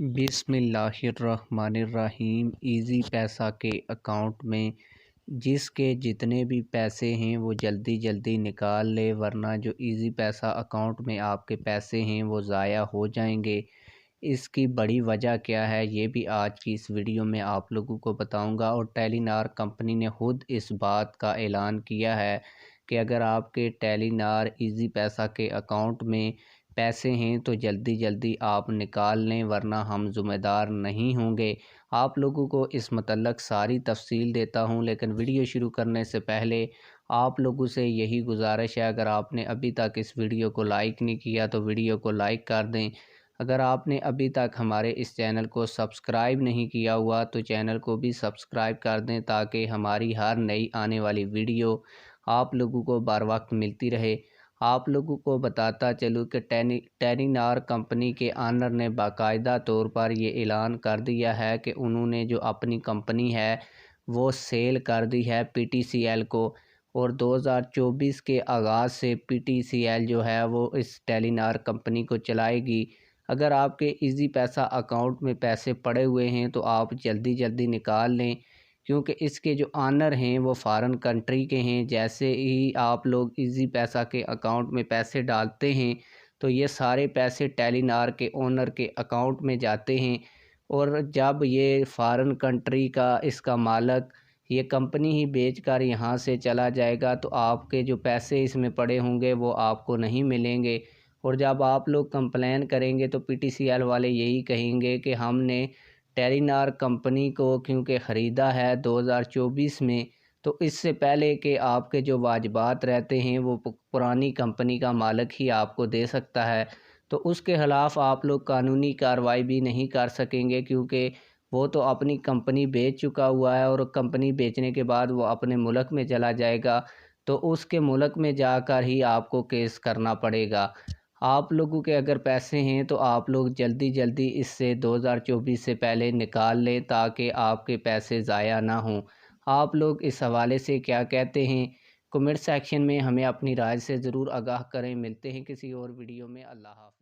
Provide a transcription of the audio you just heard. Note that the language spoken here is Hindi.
बिस्मिल्लाहिर्रहमानिर्रहीम। इजी पैसा के अकाउंट में जिसके जितने भी पैसे हैं वो जल्दी जल्दी निकाल ले, वरना जो इजी पैसा अकाउंट में आपके पैसे हैं वो ज़ाया हो जाएंगे। इसकी बड़ी वजह क्या है ये भी आज की इस वीडियो में आप लोगों को बताऊंगा। और टेलीनार कंपनी ने खुद इस बात का ऐलान किया है कि अगर आपके टेलीनार इजी पैसा के अकाउंट में पैसे हैं तो जल्दी जल्दी आप निकाल लें, वरना हम ज़िम्मेदार नहीं होंगे। आप लोगों को इस मतलब सारी तफसील देता हूं, लेकिन वीडियो शुरू करने से पहले आप लोगों से यही गुजारिश है, अगर आपने अभी तक इस वीडियो को लाइक नहीं किया तो वीडियो को लाइक कर दें। अगर आपने अभी तक हमारे इस चैनल को सब्सक्राइब नहीं किया हुआ तो चैनल को भी सब्सक्राइब कर दें, ताकि हमारी हर नई आने वाली वीडियो आप लोगों को बर वक्त मिलती रहे। आप लोगों को बताता चलूँ कि टेलीनार कंपनी के ऑनर ने बाकायदा तौर पर ये ऐलान कर दिया है कि उन्होंने जो अपनी कंपनी है वो सेल कर दी है पीटीसीएल को, और 2024 के आगाज़ से पीटीसीएल जो है वो इस टेलीनार कंपनी को चलाएगी। अगर आपके इजी पैसा अकाउंट में पैसे पड़े हुए हैं तो आप जल्दी जल्दी निकाल लें, क्योंकि इसके जो ऑनर हैं वो फ़ॉरेन कंट्री के हैं। जैसे ही आप लोग इजी पैसा के अकाउंट में पैसे डालते हैं तो ये सारे पैसे टेलीनार के ओनर के अकाउंट में जाते हैं, और जब ये फ़ॉरेन कंट्री का इसका मालिक ये कंपनी ही बेचकर यहाँ से चला जाएगा तो आपके जो पैसे इसमें पड़े होंगे वो आपको नहीं मिलेंगे। और जब आप लोग कंप्लेन करेंगे तो पीटीसीएल वाले यही कहेंगे कि हमने टेलीनार कंपनी को क्योंकि ख़रीदा है 2024 में, तो इससे पहले कि आपके जो वाजिबात रहते हैं वो पुरानी कंपनी का मालिक ही आपको दे सकता है, तो उसके ख़िलाफ़ आप लोग कानूनी कार्रवाई भी नहीं कर सकेंगे, क्योंकि वो तो अपनी कंपनी बेच चुका हुआ है, और कंपनी बेचने के बाद वो अपने मुल्क में चला जाएगा तो उसके मुल्क में जाकर ही आपको केस करना पड़ेगा। आप लोगों के अगर पैसे हैं तो आप लोग जल्दी जल्दी इससे 2024 से पहले निकाल लें, ताकि आपके पैसे ज़ाया ना हों। आप लोग इस हवाले से क्या कहते हैं, कमेंट सेक्शन में हमें अपनी राय से ज़रूर आगाह करें। मिलते हैं किसी और वीडियो में। अल्लाह हाफ़िज़।